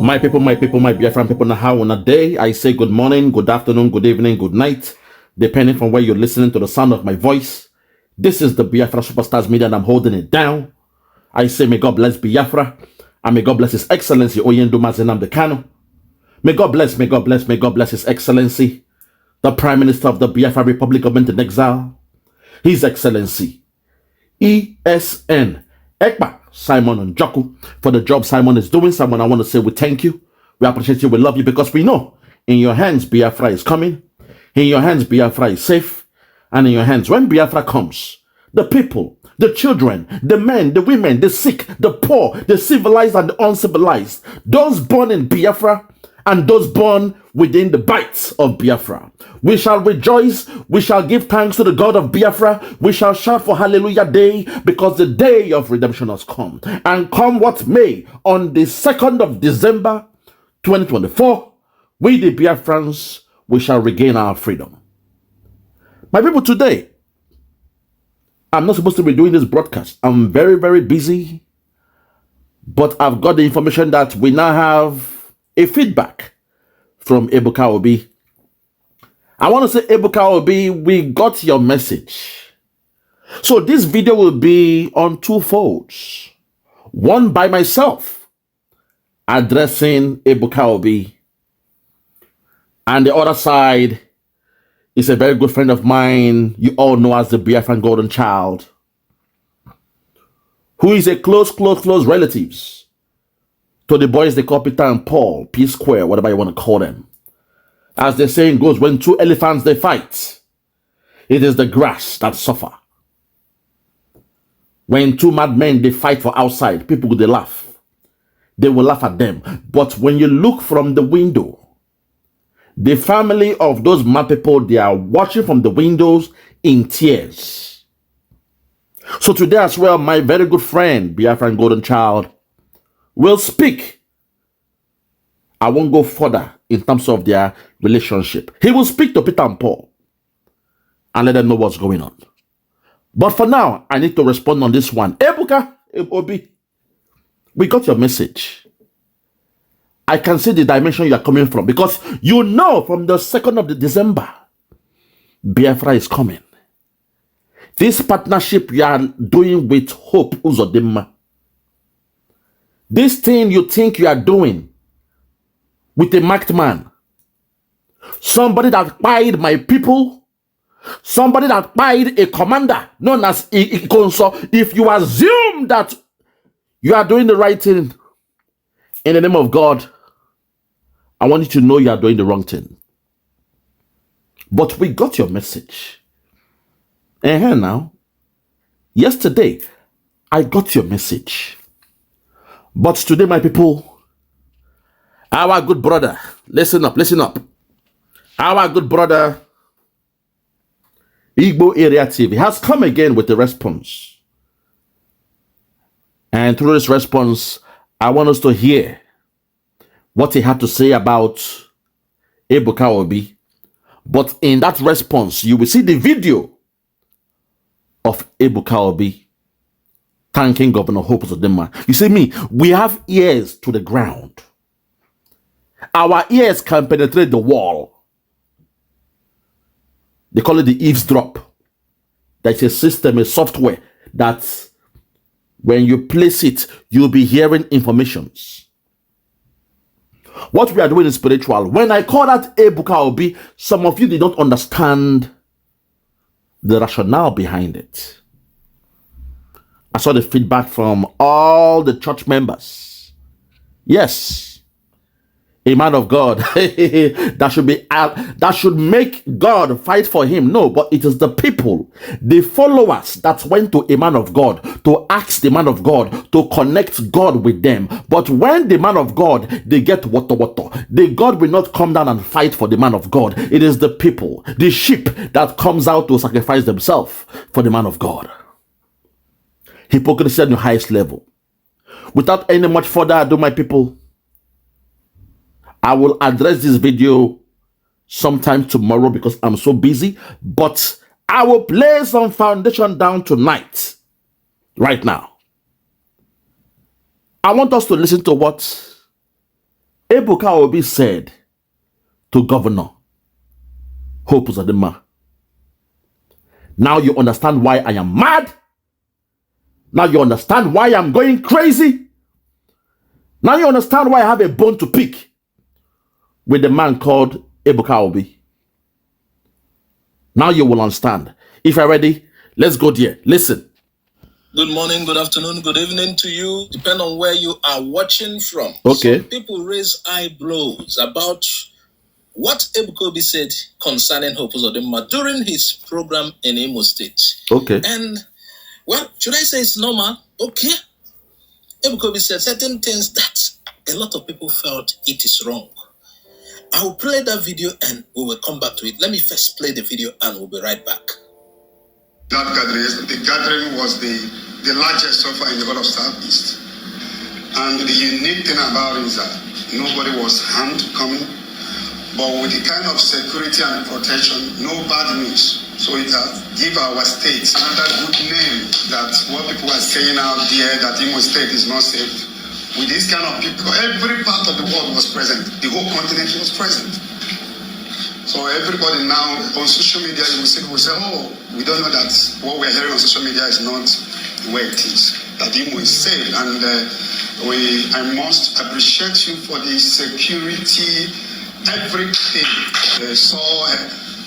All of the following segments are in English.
My people, my Biafran people, now how on a day, I say good morning, good afternoon, good evening, good night, depending from where you're listening to the sound of my voice. This is the Biafra Superstars Media, and I'm holding it down. I say, may God bless Biafra, and may God bless His Excellency Oyendu Mazenam Kano. May God bless, may God bless, may God bless His Excellency, the Prime Minister of the Biafra Republic of Men in Exile, His Excellency, ESN, Ekpa, Simon Njoku, for the job Simon is doing. Simon, I want to say we thank you. We appreciate you. We love you because we know in your hands Biafra is coming. In your hands Biafra is safe. And in your hands, when Biafra comes, the people, the children, the men, the women, the sick, the poor, the civilized and the uncivilized, those born in Biafra and those born within the bites of Biafra, we shall rejoice, we shall give thanks to the God of Biafra, we shall shout for Hallelujah Day, because the day of redemption has come. And come what may, on the 2nd of December 2024, we the Biafrans, we shall regain our freedom. My people, today, I'm not supposed to be doing this broadcast. I'm very, very busy, but I've got the information that we now have a feedback from EBUKA OBI. I want to say, EBUKA OBI, we got your message. So this video will be on two folds. One by myself, addressing EBUKA OBI. And the other side is a very good friend of mine, you all know as the Biafran golden child, who is a close relatives to the boys they call Peter and Paul, P-SQAURE, whatever you want to call them. As the saying goes, when two elephants they fight, it is the grass that suffer. When two madmen they fight for outside, people they laugh. They will laugh at them. But when you look from the window, the family of those mad people, they are watching from the windows in tears. So today as well, my very good friend, Biafran golden child, will speak. I won't go further in terms of their relationship. He will speak to Peter and Paul and let them know what's going on. But for now, I need to respond on this one. EBUKA OBI, we got your message. I can see the dimension you are coming from, because you know from the 2nd of December, Biafra is coming. This partnership you are doing with Hope Uzodimma, this thing you think you are doing with a marked man, somebody that pied my people, somebody that pied a commander known as Ikonso, if you assume that you are doing the right thing in the name of God, I want you to know you are doing the wrong thing. But we got your message. And here now, yesterday, I got your message. But today, my people, our good brother, listen up. Our good brother, Igbo Area TV, has come again with a response. And through this response, I want us to hear what he had to say about EBUKA OBI. But in that response, you will see the video of EBUKA OBI thanking Governor Hope Uzodimma. You see me, we have ears to the ground. Our ears can penetrate the wall. They call it the eavesdrop. That's a system, a software that when you place it, you'll be hearing informations. What we are doing is spiritual. When I call that EBUKA OBI, some of you did not understand the rationale behind it. I saw the feedback from all the church members. Yes, a man of God that should make God fight for him. No, but it is the people, the followers that went to a man of God to ask the man of God to connect God with them. But when the man of God, they get water, the God will not come down and fight for the man of God. It is the people, the sheep that comes out to sacrifice themselves for the man of God. Hypocrisy at the highest level. Without any much further ado, my people, I will address this video sometime tomorrow because I'm so busy, but I will lay some foundation down tonight, right now. I want us to listen to what Ebuka Obi said to Governor Hope Uzodinma, now you understand why I am mad? Now you understand why I'm going crazy? Now you understand why I have a bone to pick with the man called Ebuka Obi? Now you will understand. If you're ready, let's go there. Listen. Good morning, good afternoon, good evening to you, depending on where you are watching from. Okay. Some people raise eyebrows about what Ebuka Obi said concerning Hope Uzodinma during his program in Imo State. Okay. And, well, should I say it's normal? Okay. Ebuka Obi said certain things that a lot of people felt it is wrong. I will play that video and we will come back to it. Let me first play the video and we'll be right back. That gathering was the largest so far in the whole of Southeast. And the unique thing about it is that nobody was harmed coming, but with the kind of security and protection, no bad news. So it has give our state another good name, that what people are saying out there, that Imo State is not safe. With this kind of people, every part of the world was present. The whole continent was present. So everybody now on social media, you will say, oh, we don't know that what we're hearing on social media is not the way it is, that Imo is safe. And I must appreciate you for the security, everything. They saw a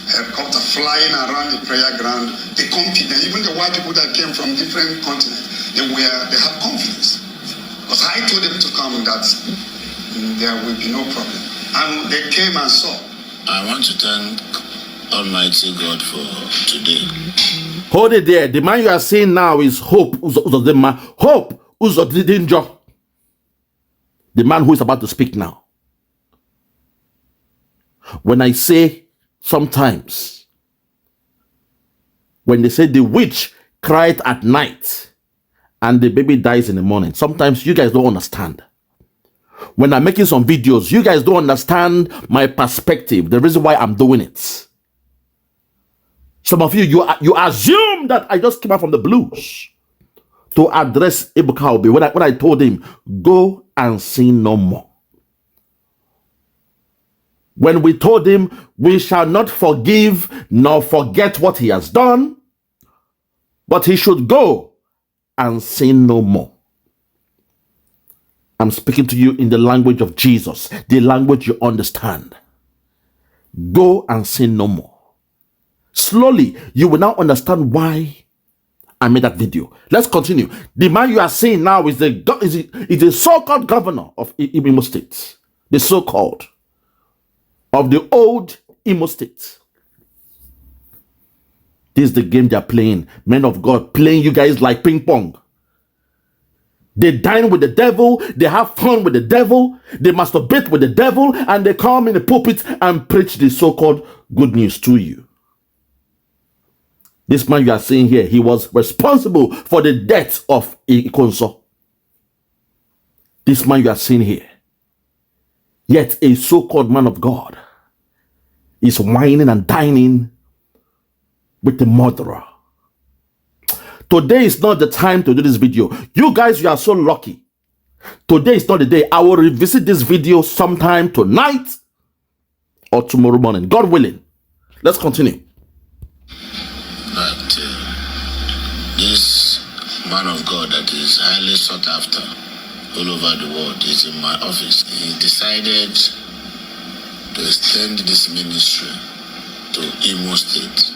helicopter flying around the prayer ground, the confidence, even the white people that came from different continents, they had confidence. Because I told them to come, that there will be no problem. And they came and saw. I want to thank Almighty God for today. Hold it there. The man you are seeing now is Hope Uzodinma. Hope Uzodinma. The man who is about to speak now. When I say sometimes, when they say the witch cried at night and the baby dies in the morning, sometimes you guys don't understand. When I'm making some videos, you guys don't understand my perspective, the reason why I'm doing it. Some of you assume that I just came out from the blues to address Ebuka Obi when I told him, go and sin no more. When we told him, we shall not forgive nor forget what he has done, but he should go and sin no more. I'm speaking to you in the language of Jesus, the language you understand. Go and sin no more. Slowly, you will now understand why I made that video. Let's continue. The man you are seeing now is the so-called governor of Imo State. The so-called of the old Imo State. This is the game they're playing. Men of God playing you guys like ping pong. They dine with the devil, they have fun with the devil, they masturbate with the devil, and they come in the pulpit and preach the so-called good news to you. This man you are seeing here, he was responsible for the death of Ikonso. This man you are seeing here, yet a so-called man of God, is whining and dining with the murderer. Today is not the time to do this video. You guys, you are so lucky. Today is not the day. I will revisit this video sometime tonight or tomorrow morning, God willing. Let's continue. But this man of God that is highly sought after all over the world is in my office. He decided to extend this ministry to Imo State.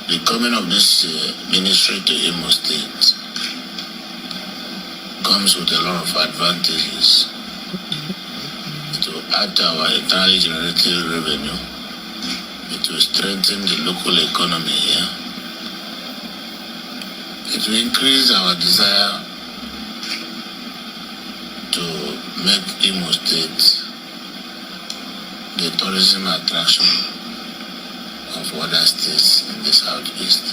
The coming of this ministry to Imo State comes with a lot of advantages. It will add to our internally generated revenue. It will strengthen the local economy here. It will increase our desire to make Imo State the tourism attraction of other states in the southeast.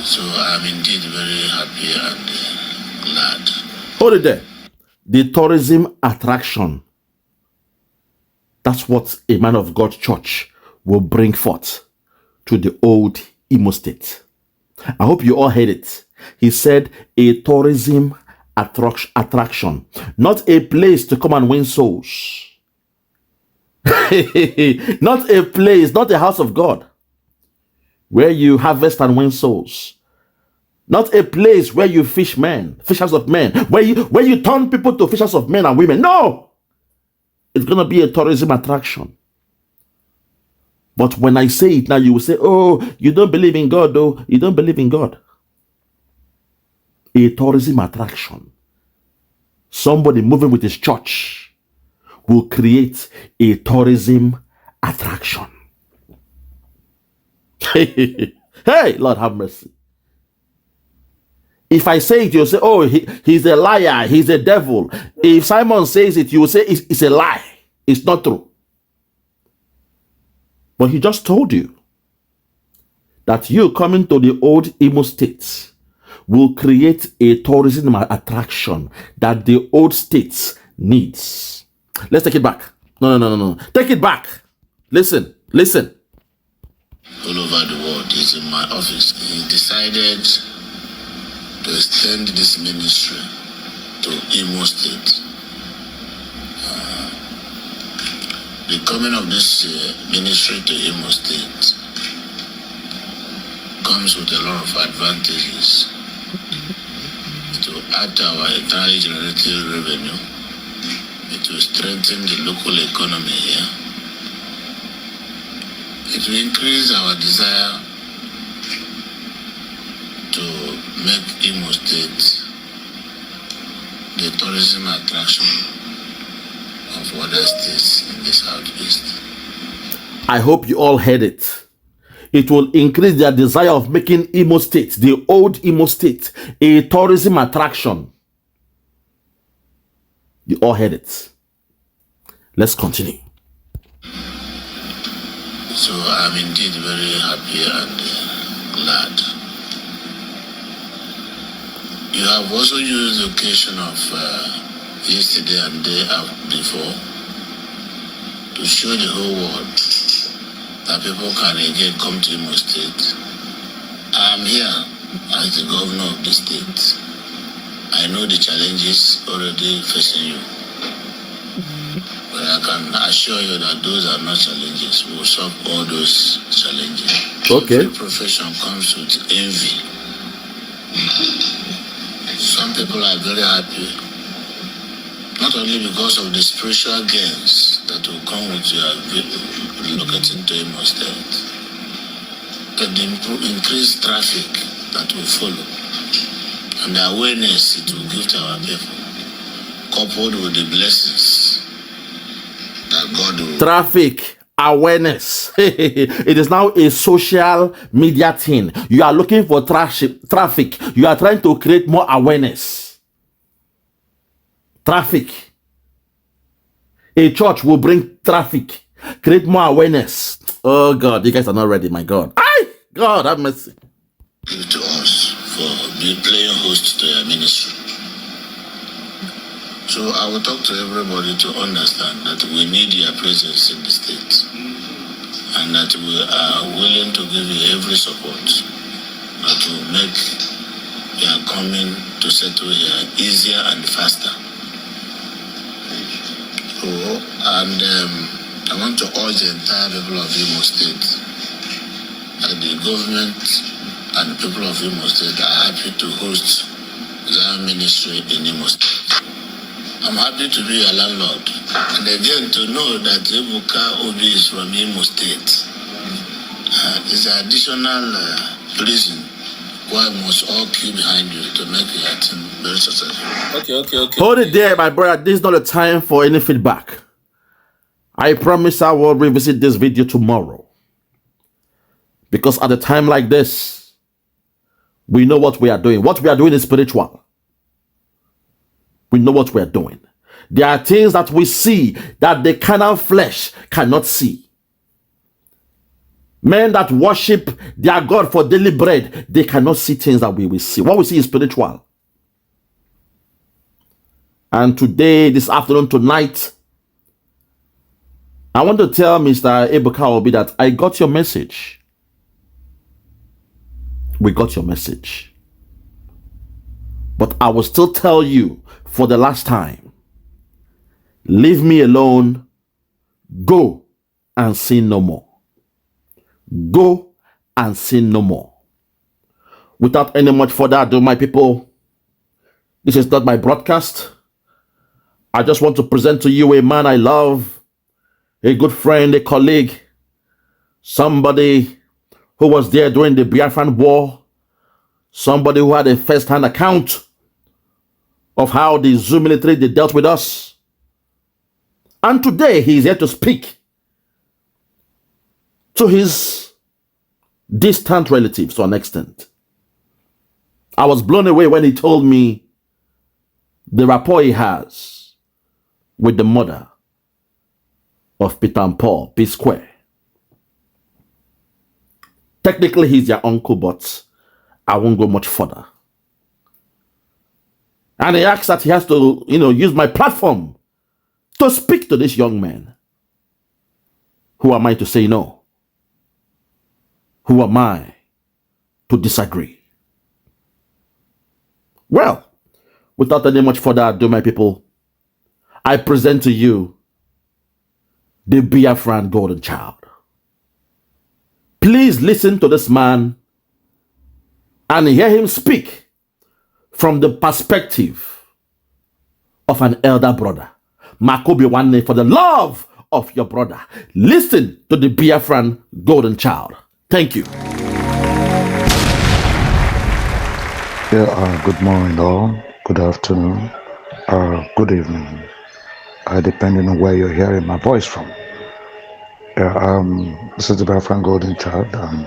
So I'm indeed very happy and glad. Hold it there. The tourism attraction. That's what a man of God church will bring forth to the old Imo State. I hope you all heard it. He said a tourism attraction, not a place to come and win souls. Not a place, not a house of God where you harvest and win souls. Not a place where you fishers of men, where you turn people to fishers of men and women. No! It's going to be a tourism attraction. But when I say it now, you will say, oh, you don't believe in God, though. You don't believe in God. A tourism attraction. Somebody moving with his church will create a tourism attraction. Hey, Lord have mercy. If I say it, you'll say, oh, he's a liar, he's a devil. If Simon says it, you will say it's a lie. It's not true. But he just told you that you coming to the old Imo states will create a tourism attraction that the old states needs. Let's take it back. No. Take it back. Listen. All over the world is in my office. He decided to extend this ministry to Imo State. The coming of this ministry to Imo State comes with a lot of advantages. It will add to our entire generative revenue. It will strengthen the local economy here. It will increase our desire to make Imo State the tourism attraction of other states in the southeast. I hope you all heard it. It will increase their desire of making Imo State, the old Imo State, a tourism attraction. You all heard it. Let's continue. So I'm indeed very happy and glad. You have also used the occasion of yesterday and day before to show the whole world that people can again come to Imo State. I am here as the governor of the state. I know the challenges already facing you. But I can assure you that those are not challenges. We will solve all those challenges. Okay. Every profession comes with envy. Some people are very happy, not only because of the spiritual gains that will come with your relocating to Imo State, but the increased traffic that will follow, and the awareness it will give to our people, coupled with the blessings that God will... Traffic awareness. It is now a social media thing. You are looking for traffic. You are trying to create more awareness. Traffic. A church will bring traffic, create more awareness. Oh God, you guys are not ready, my God. God have mercy. Give to us for being playing host to your ministry. So I will talk to everybody to understand that we need your presence in the state and that we are willing to give you every support that will make your coming to settle here easier and faster. So, and I want to urge the entire people of Imo State that the government and the people of Imo State are happy to host their ministry in Imo State. I'm happy to be a landlord, and again to know that EBUKA OBI is from Imo State. It's an additional reason why we must all keep behind you to make your team very successful. Okay. Hold it there, my brother. This is not a time for any feedback. I promise I will revisit this video tomorrow. Because at a time like this, we know what we are doing. What we are doing is spiritual. We know what we are doing. There are things that we see that the carnal flesh cannot see. Men that worship their God for daily bread, they cannot see things that we will see. What we see is spiritual. And today, this afternoon, tonight, I want to tell Mr. EBUKA OBI that I got your message. We got your message. But I will still tell you for the last time, leave me alone, go and sin no more. Go and sin no more. Without any much further ado, my people, this is not my broadcast. I just want to present to you a man I love, a good friend, a colleague, somebody who was there during the Biafran war, somebody who had a first-hand account of how the Zoo military they dealt with us. And today he is here to speak to his distant relatives to an extent. I was blown away when he told me the rapport he has with the mother of Peter and Paul, P-SQAURE. Technically, he's their uncle, but I won't go much further. And he asks that he has to, use my platform to speak to this young man. Who am I to say no? Who am I to disagree? Well, without any much further ado, my people, I present to you the Biafran golden child. Please listen to this man and hear him speak from the perspective of an elder brother. Makobi WARNlNG, for the love of your brother. Listen to the Biafran golden child. Thank you. Yeah, good morning all, good afternoon, good evening, depending on where you're hearing my voice from. This is the Biafran golden child. I'm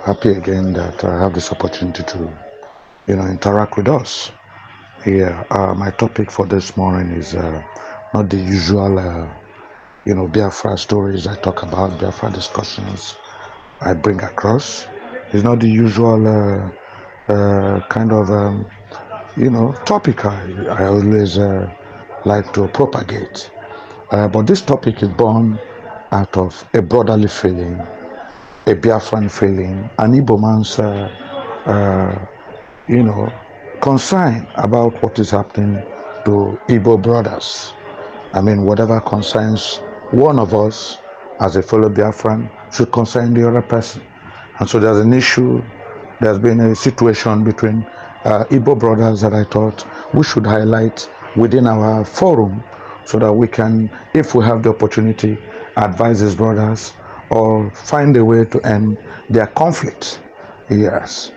happy again that I have this opportunity to, interact with us. My topic for this morning is not the usual, Biafra stories I talk about, Biafra discussions I bring across. It's not the usual kind of, topic I always like to propagate. But this topic is born out of a brotherly feeling, a Biafran feeling, an Igbo man's, concern about what is happening to Igbo brothers. I mean, whatever concerns one of us as a fellow Biafran should concern the other person. And so there's an issue, there's been a situation between Igbo brothers that I thought we should highlight within our forum so that we can, if we have the opportunity, advise these brothers or find a way to end their conflict. Yes.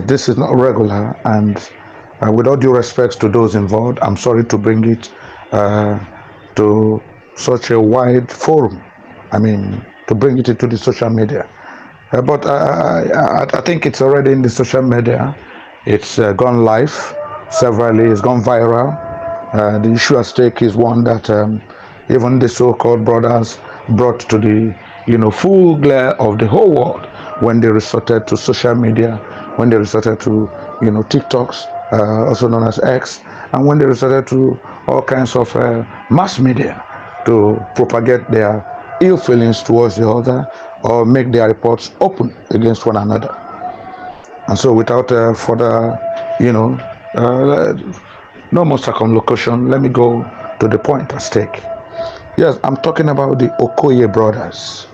This is not regular, and with all due respect to those involved, I'm sorry to bring it to such a wide forum. I mean, to bring it into the social media. But I think it's already in the social media. It's gone live severally, it's gone viral. The issue at stake is one that even the so-called brothers brought to the full glare of the whole world when they resorted to social media, when they resorted to TikToks, also known as X, and when they resorted to all kinds of mass media to propagate their ill feelings towards the other or make their reports open against one another. And so without further, no more circumlocution, let me go to the point at stake. Yes, I'm talking about the Okoye brothers.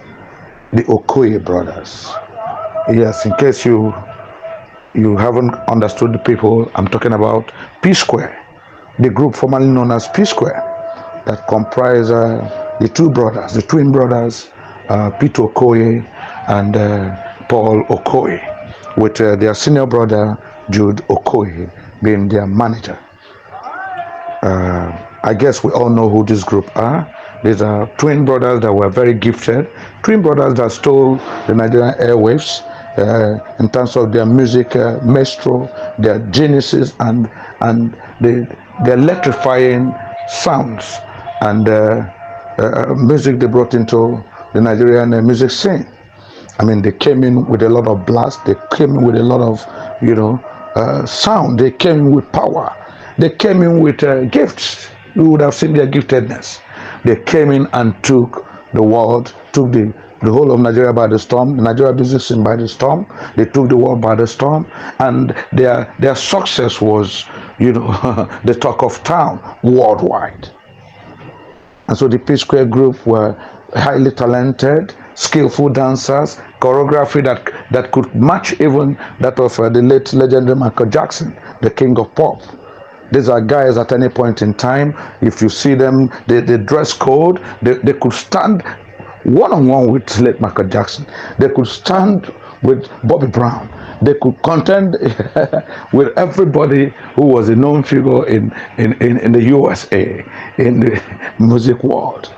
The Okoye brothers. Yes, in case you haven't understood the people, I'm talking about P-SQAURE, the group formerly known as P-SQAURE, that comprise the two brothers, the twin brothers, Peter Okoye and Paul Okoye, with their senior brother Jude Okoye being their manager. I guess we all know who this group are. These are twin brothers that were very gifted, twin brothers that stole the Nigerian airwaves in terms of their music maestro, their geniuses, and the electrifying sounds and music they brought into the Nigerian music scene. I mean, they came in with a lot of blast, they came in with a lot of, sound, they came in with power, they came in with gifts. You would have seen their giftedness. They came in and took the world, took the the whole of Nigeria by the storm, the Nigeria business scene by the storm. They took the world by the storm, and their success was, the talk of town worldwide. And so the P-Square group were highly talented, skillful dancers, choreography that could match even that of the late legendary Michael Jackson, the king of pop. These are guys at any point in time, if you see them, they dress code, they could stand one-on-one with late Michael Jackson. They could stand with Bobby Brown. They could contend with everybody who was a known figure in the USA, in the music world.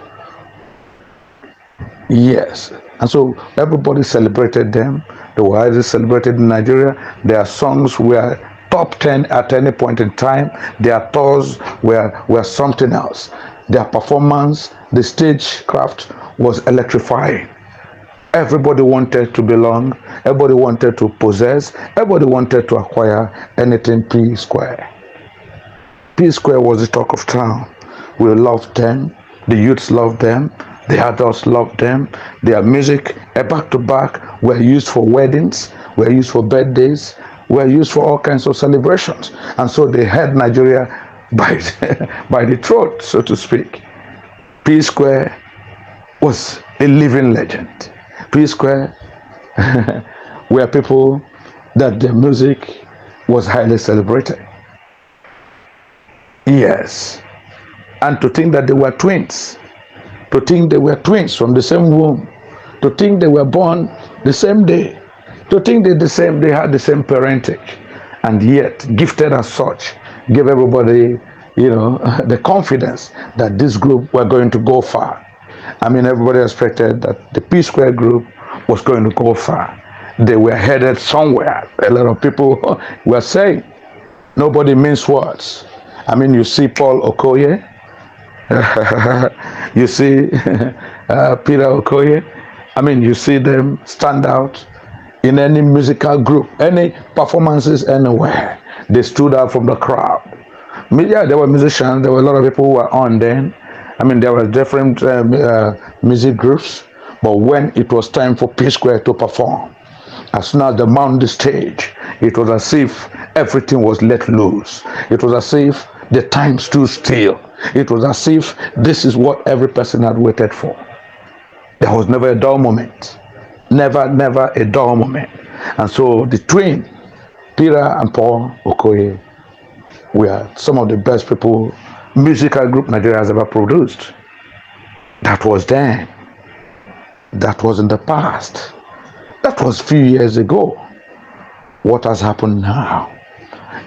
Yes. And so everybody celebrated them. They were highly celebrated in Nigeria. Their songs were top 10 at any point in time. Their tours were something else. Their performance, the stagecraft was electrifying. Everybody wanted to belong. Everybody wanted to possess. Everybody wanted to acquire anything P-Square. P-Square was the talk of town. We loved them. The youths loved them. The adults loved them. Their music, back to back, were used for weddings, were used for birthdays, were used for all kinds of celebrations. And so they had Nigeria by the throat, so to speak. P-Square was a living legend. P-Square were people that their music was highly celebrated. Yes. And to think that they were twins, to think they were twins from the same womb, to think they were born the same day, to think they had the same parentage, and yet gifted as such, gave everybody, the confidence that this group were going to go far. I mean, everybody expected that the P-Square group was going to go far. They were headed somewhere. A lot of people were saying, nobody means words. I mean, you see Paul Okoye, you see Peter Okoye. I mean, you see them stand out in any musical group, any performances anywhere. They stood out from the crowd. Yeah, there were musicians. There were a lot of people who were on then. I mean, there were different music groups. But when it was time for P-Square to perform, as soon as they mounted the stage, it was as if everything was let loose. It was as if the time stood still. It was as if this is what every person had waited for. There was never a dull moment. Never a dull moment. And so the twin, Peter and Paul Okoye, were some of the best people musical group Nigeria has ever produced. That was then. That was in the past. That was a few years ago. What has happened now?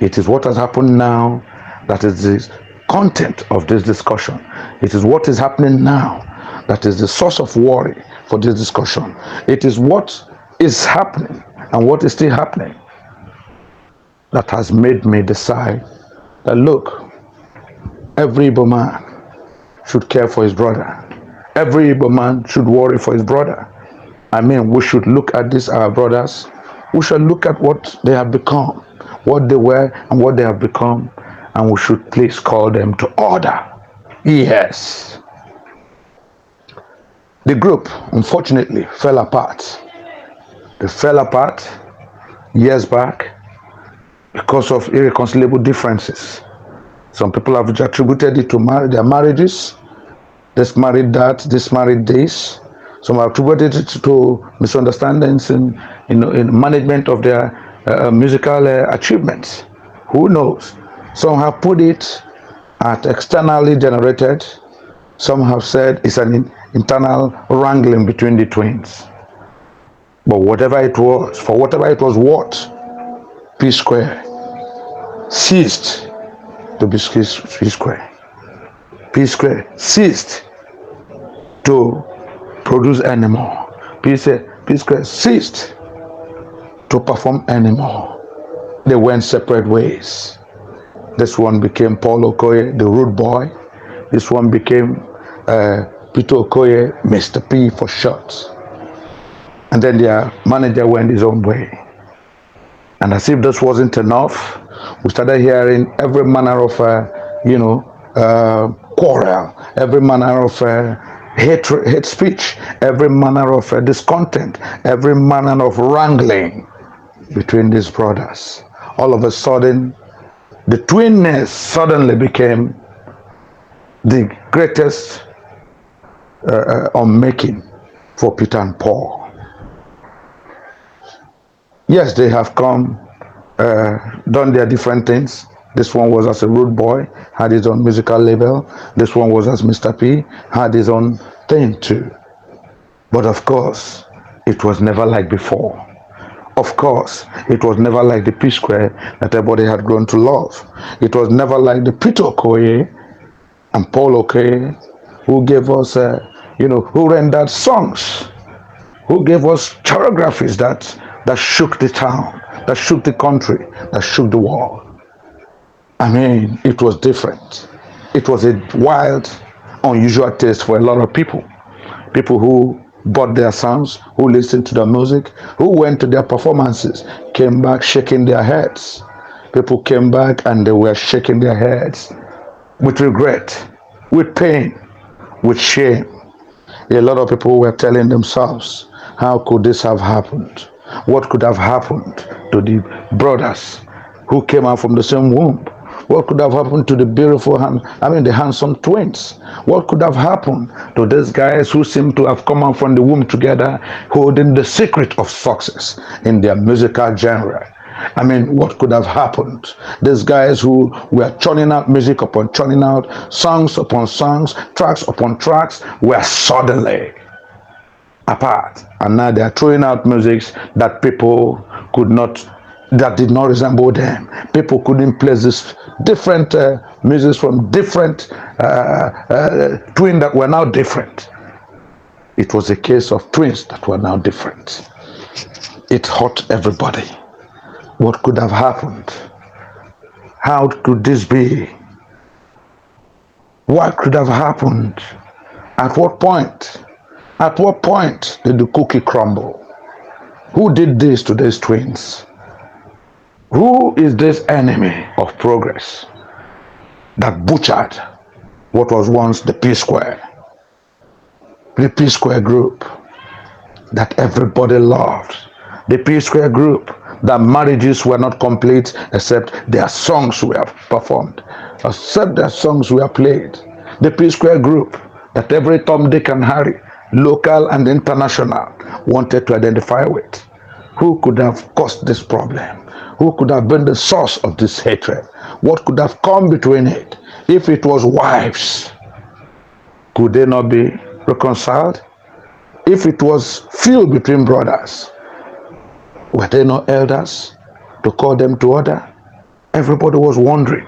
It is what has happened now that is the content of this discussion. It is what is happening now that is the source of worry for this discussion. It is what is happening and what is still happening that has made me decide that, look, every Igbo man should care for his brother. Every Igbo man should worry for his brother. I mean, we should look at these our brothers. We should look at what they have become, what they were and what they have become, and we should please call them to order. Yes. The group, unfortunately, fell apart. They fell apart years back because of irreconcilable differences. Some people have attributed it to their marriages. This married that, this married this. Some have attributed it to misunderstandings in management of their musical achievements. Who knows? Some have put it at externally generated. Some have said it's an internal wrangling between the twins. But whatever it was, for whatever it was worth, P-Square ceased to be P-Square. P-Square ceased to produce anymore. P-Square ceased to perform anymore. They went separate ways. This one became Paul Okoye, the rude boy. This one became Peter Okoye, Mr. P for short. And then their manager went his own way. And as if this wasn't enough, we started hearing every manner of, quarrel, every manner of hate speech, every manner of discontent, every manner of wrangling between these brothers. All of a sudden, the twinness suddenly became the greatest unmaking for Peter and Paul. Yes, they have come, done their different things. This one was as a rude boy, had his own musical label. This one was as Mr. P, had his own thing too. But of course, it was never like before. Of course, it was never like the P-SQUAURE that everybody had grown to love. It was never like the Peter Okoye and Paul Okoye, who gave us, who rendered songs, who gave us choreographies that shook the town, that shook the country, that shook the world. I mean, it was different. It was a wild, unusual taste for a lot of people. People who bought their songs, who listened to their music, who went to their performances, came back shaking their heads. People came back and they were shaking their heads with regret, with pain, with shame. A lot of people were telling themselves, how could this have happened? What could have happened to the brothers who came out from the same womb? What could have happened to the beautiful, the handsome twins? What could have happened to these guys who seem to have come out from the womb together, holding the secret of success in their musical genre? I mean, what could have happened? These guys who were churning out music upon churning out, songs upon songs, tracks upon tracks, were suddenly apart. And now they are throwing out music that people could not, that did not resemble them. People couldn't play this different music from different twins that were now different. It was a case of twins that were now different. It hurt everybody. What could have happened? How could this be? What could have happened? At what point? At what point did the cookie crumble? Who did this to these twins? Who is this enemy of progress that butchered what was once the P-SQUAURE? The P-SQUAURE group that everybody loved. The P-SQUAURE group that marriages were not complete except their songs were performed, except their songs were played. The P-SQUAURE group that every Tom, Dick and Harry, local and international, wanted to identify with. Who could have caused this problem? Who could have been the source of this hatred? What could have come between it? If it was wives, could they not be reconciled? If it was feud between brothers, were they not elders to call them to order? Everybody was wondering,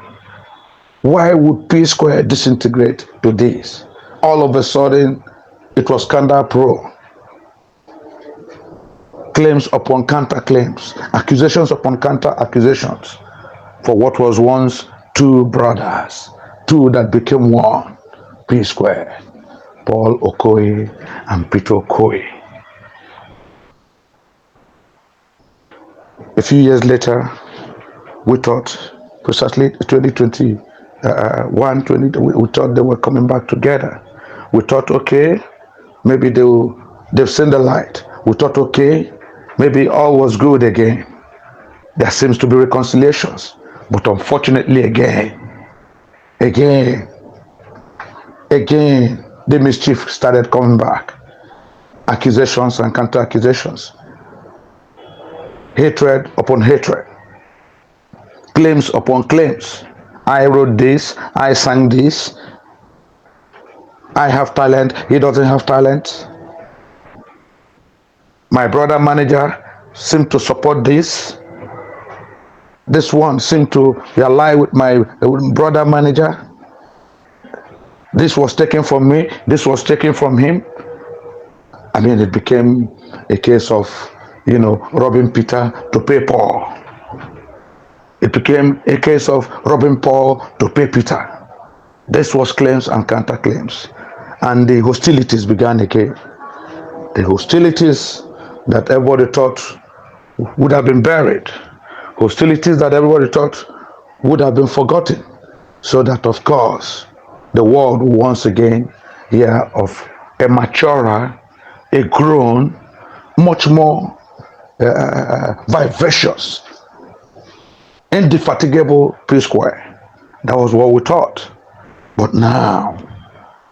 why would P-SQUAURE disintegrate to this? All of a sudden, it was scandal pro. Claims upon counter claims, accusations upon counter accusations for what was once two brothers, two that became one, P-SQUAURE, Paul Okoye and Peter Okoye. A few years later, we thought, precisely 2021, we thought they were coming back together. We thought, okay, maybe they've seen the light. We thought, okay, maybe all was good again. There seems to be reconciliations. But unfortunately, again, the mischief started coming back. Accusations and counter-accusations. Hatred upon hatred. Claims upon claims. I wrote this, I sang this. I have talent, he doesn't have talent. My brother manager seemed to support this. This one seemed to ally with my brother manager. This was taken from me, this was taken from him. I mean, it became a case of, robbing Peter to pay Paul. It became a case of robbing Paul to pay Peter. This was claims and counterclaims. And the hostilities began again. The hostilities that everybody thought would have been buried. Hostilities that everybody thought would have been forgotten. So that, of course, the world will once again hear of a maturer, a grown, much more vivacious, indefatigable P-SQAURE. That was what we thought. But now,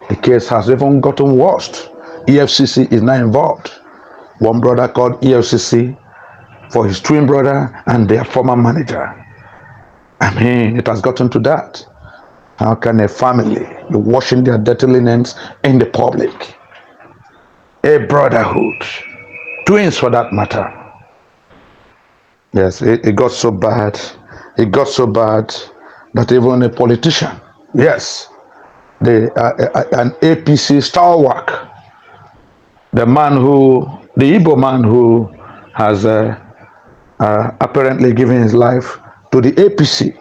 the case has even gotten worse. EFCC is now involved. One brother called EFCC for his twin brother and their former manager. I mean, it has gotten to that. How can a family be washing their dirty linens in the public? A brotherhood, twins for that matter. Yes, it got so bad. It got so bad that even a politician, yes, an APC stalwart, the Igbo man who has apparently given his life to the APC,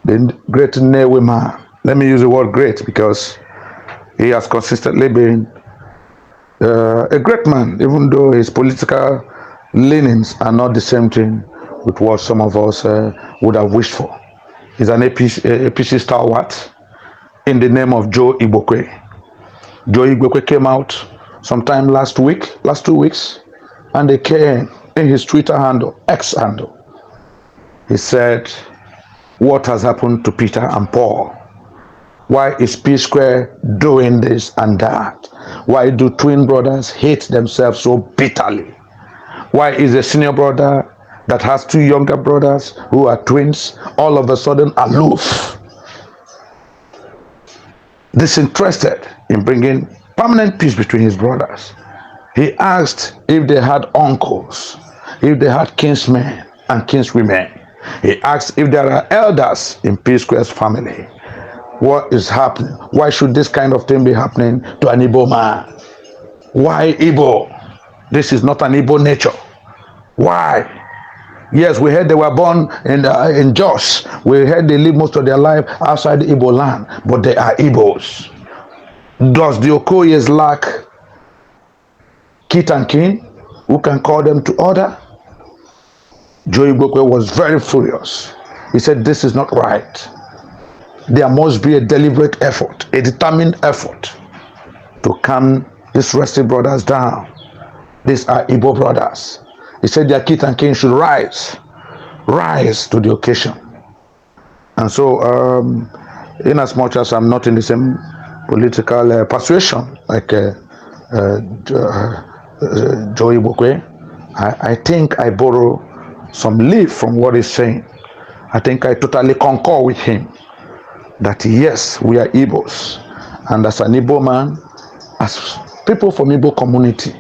the great Newe man. Let me use the word great because he has consistently been a great man, even though his political leanings are not the same thing with what some of us would have wished for. He's an APC stalwart in the name of Joe Igbo. Joe Igbo came out sometime last 2 weeks, and they came in his Twitter handle, X handle. He said, what has happened to Peter and Paul? Why is P-SQAURE doing this and that? Why do twin brothers hate themselves so bitterly? Why is a senior brother that has two younger brothers who are twins all of a sudden aloof, disinterested in bringing permanent peace between his brothers? He asked if they had uncles, if they had kinsmen and kinswomen. He asked if there are elders in P-SQAURE's family. What is happening? Why should this kind of thing be happening to an Igbo man? Why Igbo? This is not an Igbo nature. Why? Yes, we heard they were born in Jos. We heard they live most of their life outside the Igbo land, but they are Igbos. Does the Okoyes lack kith and kin who can call them to order? Joe Igbo was very furious. He said, this is not right. There must be a deliberate effort, a determined effort to calm these restive brothers down. These are Igbo brothers. He said their kith and kin should rise to the occasion. And so, in as much as I'm not in the same political persuasion like Joe Igbo, I think I borrow some leaf from what he's saying. I think I totally concur with him that yes, we are Igbos, and as an Igbo man, as people from Igbo community,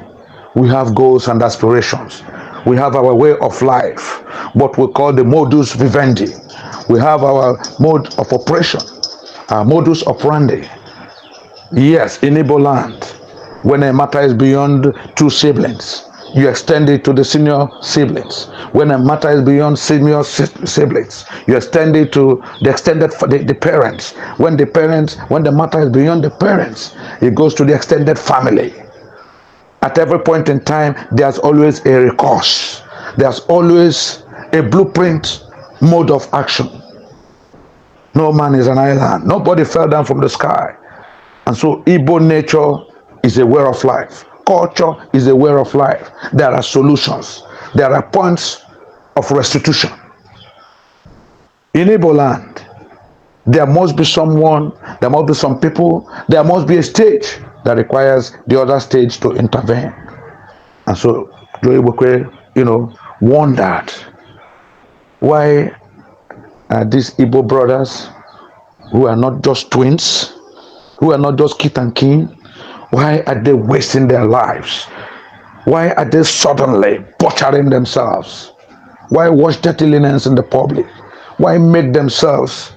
we have goals and aspirations. We have our way of life, what we call the modus vivendi. We have our mode of operation, our modus operandi. Yes, in Igbo land, when a matter is beyond two siblings, you extend it to the senior siblings. When a matter is beyond senior siblings, you extend it to the extended the parents. When the matter is beyond the parents, it goes to the extended family. At every point in time, there's always a recourse. There's always a blueprint mode of action. No man is an island. Nobody fell down from the sky. And so Igbo nature is a way of life. Culture is a way of life. There are solutions. There are points of restitution. In Igbo land, there must be someone, there must be some people, there must be a stage that requires the other stage to intervene. And so Joe Igbo, wondered why these Igbo brothers, who are not just twins, who are not just kith and kin, why are they wasting their lives? Why are they suddenly butchering themselves? Why wash dirty linens in the public? Why make themselves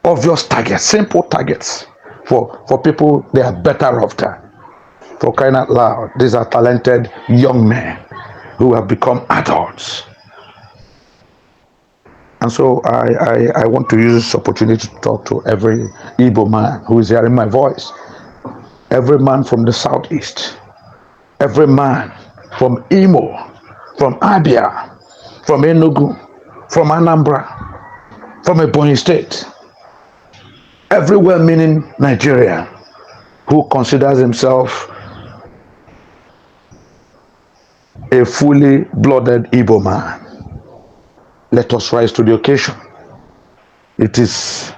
obvious targets, simple targets for people they are better off than? For crying out loud, these are talented young men who have become adults. And so I want to use this opportunity to talk to every Igbo man who is hearing my voice. Every man from the southeast, every man from Imo, from Abia, from Enugu, from Anambra, from Ebonyi State. Every well-meaning Nigerian who considers himself a fully blooded Igbo man, let us rise to the occasion. It is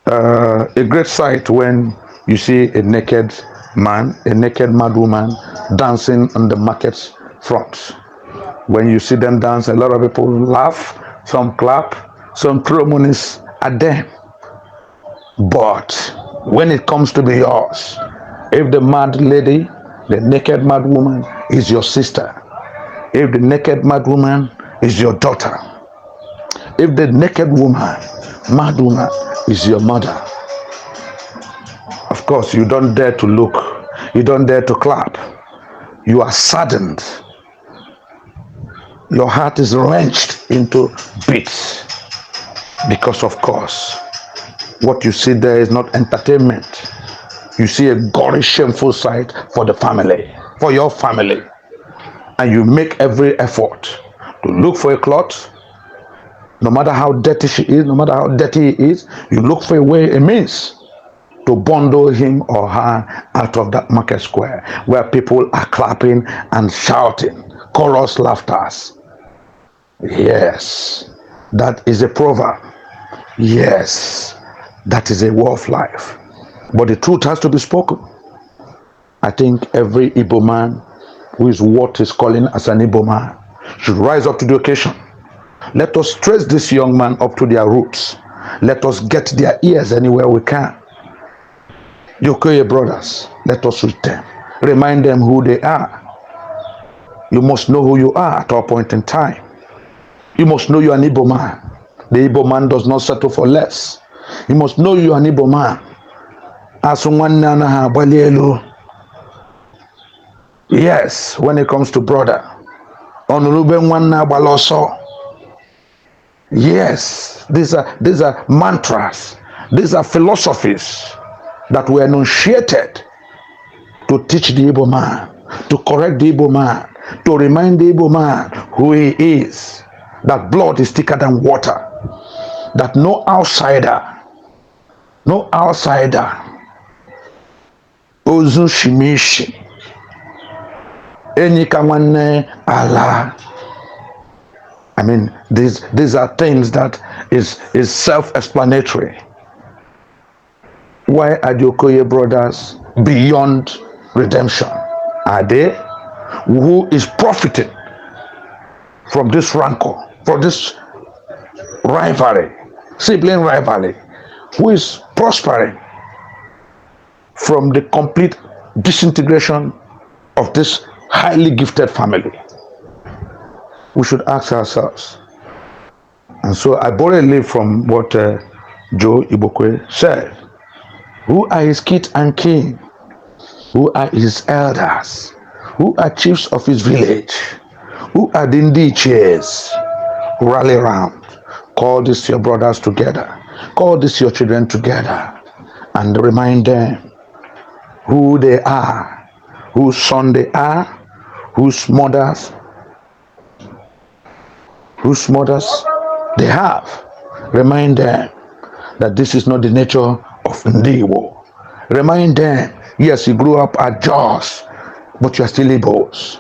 a great sight when you see a naked man, a naked mad woman dancing on the market front. When you see them dance, a lot of people laugh, some clap, some throw monies at them. But when it comes to be yours, if the mad lady, the naked mad woman is your sister, if the naked mad woman is your daughter, if the naked woman, mad woman, is your mother, of course you don't dare to look, you don't dare to clap. You are saddened. Your heart is wrenched into bits because, of course, what you see there is not entertainment. You see a gory, shameful sight for the family, for your family. And you make every effort to look for a cloth, no matter how dirty she is, no matter how dirty he is, you look for a way, a means to bundle him or her out of that market square where people are clapping and shouting, chorus laughters. Yes, that is a proverb. Yes, that is a way of life. But the truth has to be spoken. I think every Igbo man who is what is calling as an Igbo man should rise up to the occasion. Let us trace this young man up to their roots. Let us get their ears anywhere we can. Yokoye brothers, let us reach them. Remind them who they are. You must know who you are at all point in time. You must know you're an Igbo man. The Igbo man does not settle for less. You must know you're an Igbo man. Yes, when it comes to brother. Yes, these are mantras. These are philosophies that were enunciated to teach the Igbo man, to correct the Igbo man, to remind the Igbo man who he is, that blood is thicker than water, that no outsider, ozu shimishi, enyikamane Allah. I mean, these are things that is self-explanatory. Why are the Okoye brothers beyond redemption? Are they? Who is profiting from this rancor, from this rivalry, sibling rivalry? Who is prospering from the complete disintegration of this highly gifted family? We should ask ourselves. And so I borrow a leaf from what Joe Ibokwe said. Who are his kith and kin? Who are his elders? Who are chiefs of his village? Who are the indiches? Rally around. Call these your brothers together. Call these your children together. And remind them who they are, whose son they are, whose mothers they have. Remind them that this is not the nature of Igbo. Remind them, yes, you grew up at Jos, but you are still Igbos.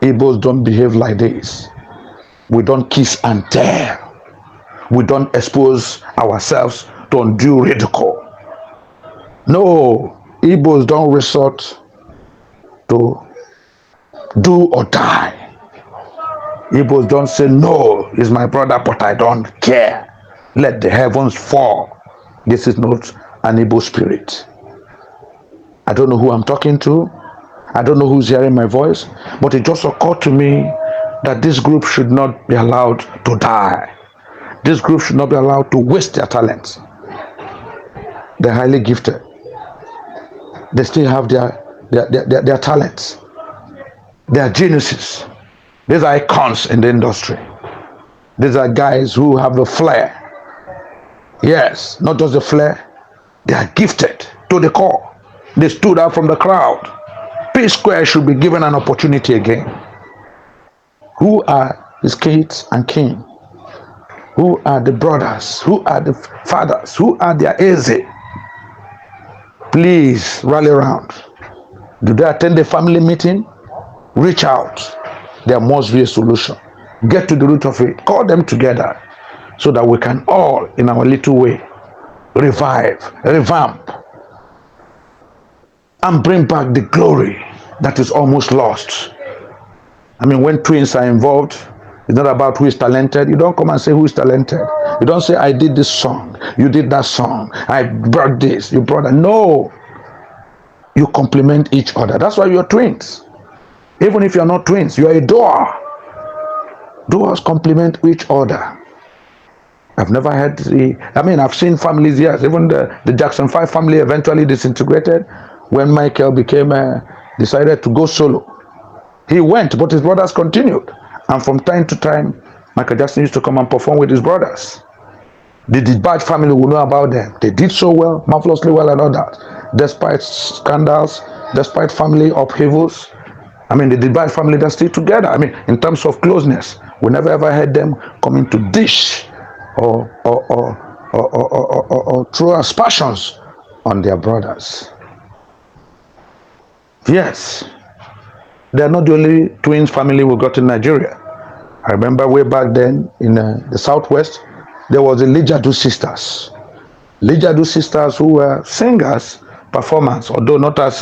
Igbos don't behave like this. We don't kiss and tell. We don't expose ourselves to undue ridicule. No, Igbos don't resort to do or die. Igbos don't say, no, he's my brother, but I don't care. Let the heavens fall. This is not an Igbo spirit. I don't know who I'm talking to. I don't know who's hearing my voice. But it just occurred to me that this group should not be allowed to die. This group should not be allowed to waste their talents. They're highly gifted. They still have their talents. They are geniuses. These are icons in the industry. These are guys who have the flair. Yes, not just the flair. They are gifted to the core. They stood out from the crowd. P-SQAURE should be given an opportunity again. Who are his kids and king? Who are the brothers? Who are the fathers? Who are their eze? Please rally around. Do they attend the family meeting? Reach out. There must be a solution. Get to the root of it. Call them together so that we can all, in our little way, revive, revamp, and bring back the glory that is almost lost. I mean, when twins are involved, it's not about who is talented. You don't come and say who is talented. You don't say, I did this song, you did that song, I brought this, you brought that. No. You complement each other. That's why you're twins. Even if you're not twins, you're a door. Doors complement each other. I've never had I've seen families, yes, even the Jackson 5 family eventually disintegrated when Michael decided to go solo. He went, but his brothers continued. And from time to time, Michael Jackson used to come and perform with his brothers. The DeBarge family will know about them. They did so well, marvelously well and all that. Despite scandals, despite family upheavals. I mean, the DeBarge family, they're still together. I mean, in terms of closeness, we never ever had them coming to dish or throw aspersions on their brothers. Yes, they're not the only twins family we got in Nigeria. I remember way back then in the Southwest, there was the Lijadu sisters. Lijadu sisters who were singers, performers, although not as,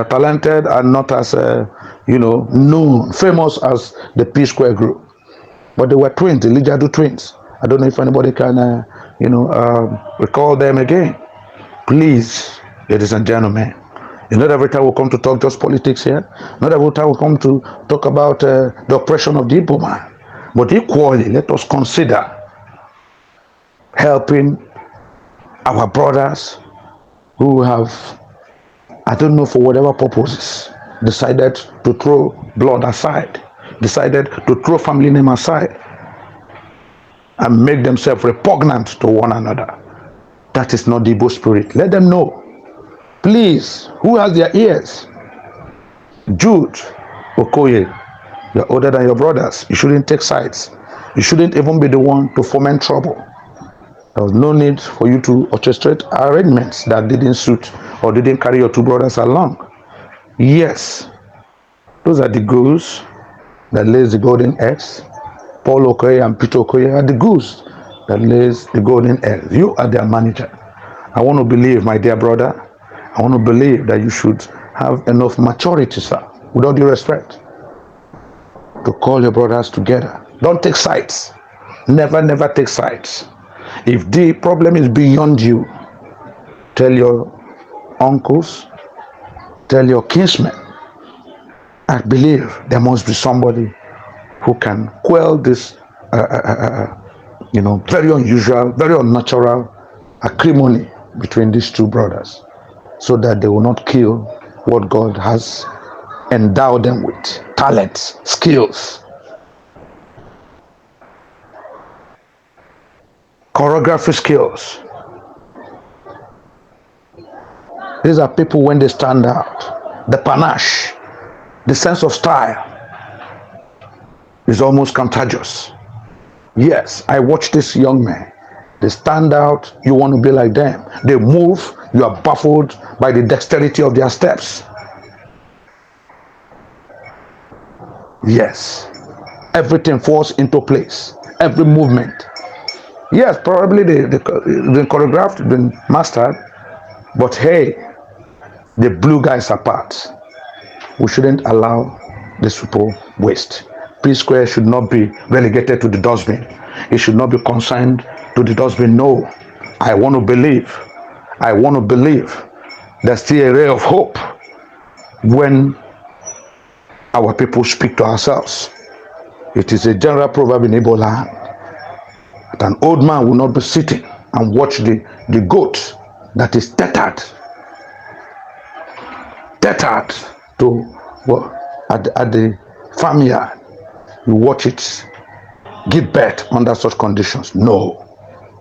talented and not as, known, famous as the P-SQAURE group. But they were twins, the Lijadu twins. I don't know if anybody can, recall them again. Please, ladies and gentlemen, it's not every time we come to talk just politics here. Not every time we come to talk about the oppression of the Igbo man. But equally, let us consider helping our brothers who have, I don't know for whatever purposes, decided to throw blood aside, decided to throw family name aside, and make themselves repugnant to one another. That is not the Igbo spirit. Let them know. Please, who has their ears? Jude Okoye, you're older than your brothers. You shouldn't take sides. You shouldn't even be the one to foment trouble. There was no need for you to orchestrate arrangements that didn't suit or didn't carry your two brothers along. Yes, those are the goose that lays the golden eggs. Paul Okoye and Peter Okoye are the goose that lays the golden eggs. You are their manager. I want to believe, my dear brother, I want to believe that you should have enough maturity, sir, with all due respect, to call your brothers together. Don't take sides. Never, never take sides. If the problem is beyond you, tell your uncles, tell your kinsmen. I believe there must be somebody who can quell this, very unusual, very unnatural acrimony between these two brothers, so that they will not kill what God has endowed them with: talents, skills, choreography skills. These are people, when they stand out, the panache, the sense of style is almost contagious. Yes, I watch this young man. They stand out, you want to be like them. They move, you are baffled by the dexterity of their steps. Yes, everything falls into place, every movement. Yes, probably they've been choreographed, been mastered, but hey, they blew guys apart. We shouldn't allow this people waste. P-SQAURE should not be relegated to the dustbin. It should not be consigned to the dustbin. No, I want to believe there's still a ray of hope when our people speak to ourselves. It is a general proverb in Igbo land that an old man will not be sitting and watch the goat that is tethered to at the farmyard. You watch it give birth under such conditions. No,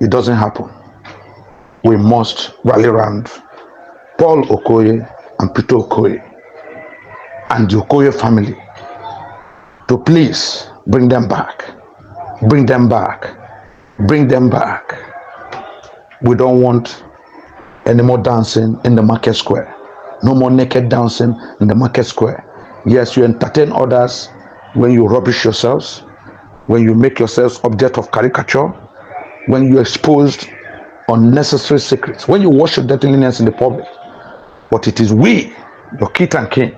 it doesn't happen. We must rally around Paul Okoye and Peter Okoye and the Okoye family to please bring them back. Bring them back. Bring them back. We don't want any more dancing in the market square. No more naked dancing in the market square. Yes, you entertain others when you rubbish yourselves, when you make yourselves object of caricature, when you exposed unnecessary secrets, when you wash your dirty linens in the public. But it is we, your kith and kin,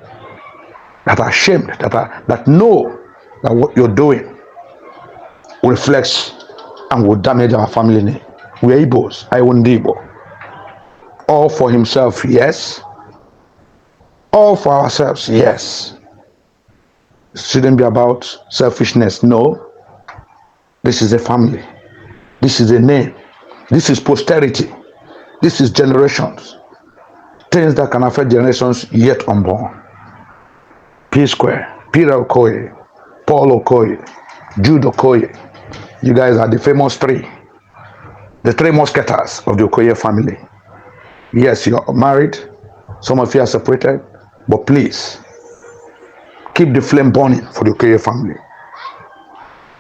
that are ashamed, that know that what you're doing reflects and will damage our family name. We are Igbos, I want Igbo. All for himself, yes. All for ourselves, yes. It shouldn't be about selfishness, no. This is a family. This is a name. This is posterity. This is generations. Things that can affect generations yet unborn. P-SQUAURE, Peter Okoye, Paul Okoye, Jude Okoye. You guys are the famous three. The three musketeers of the Okoye family. Yes, you're married. Some of you are separated. But please, keep the flame burning for the Okoye family.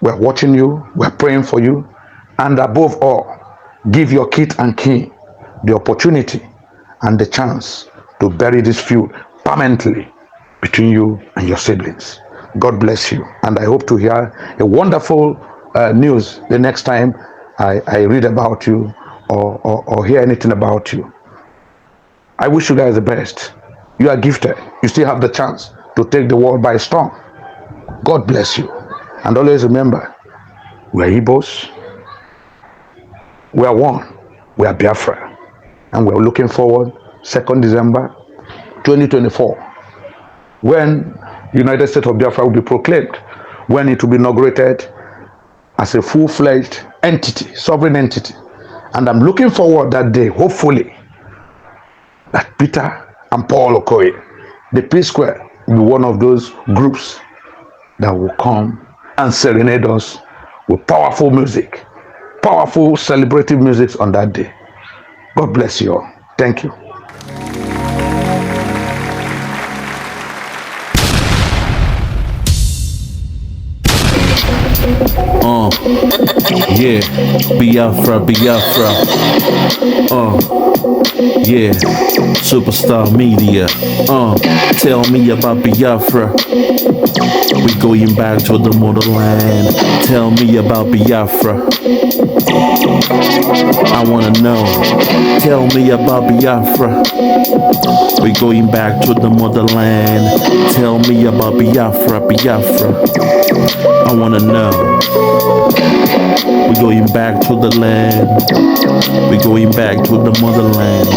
We're watching you. We're praying for you. And above all, give your kith and kin the opportunity and the chance to bury this feud permanently between you and your siblings. God bless you. And I hope to hear a wonderful news the next time I read about you or hear anything about you. I wish you guys the best. You are gifted. You still have the chance to take the world by storm. God bless you. And always remember, we are Igbos. We are one. We are Biafra. And we are looking forward 2nd December 2024, when United States of Biafra will be proclaimed, when it will be inaugurated as a full-fledged entity, sovereign entity. And I'm looking forward that day, hopefully, that Peter and Paul Okoye, the P-SQUAURE, will be one of those groups that will come and serenade us with powerful music, powerful celebrative music on that day. God bless you all. Thank you. Yeah, Biafra, Biafra. Yeah, Superstar Media. Tell me about Biafra. We going back to the motherland. Tell me about Biafra. I wanna know. Tell me about Biafra. We going back to the motherland. Tell me about Biafra, Biafra. I wanna know. We going back to the land. We going back to the motherland.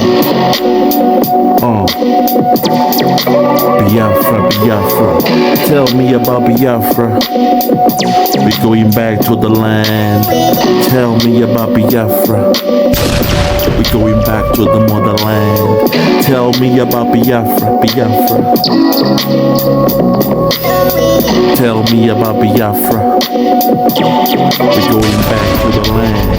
Biafra, Biafra. Tell me about Biafra. We going back to the land. Tell me about Biafra. We going back to the motherland. Tell me about Biafra, Biafra. Tell me about Biafra. We going back to the land.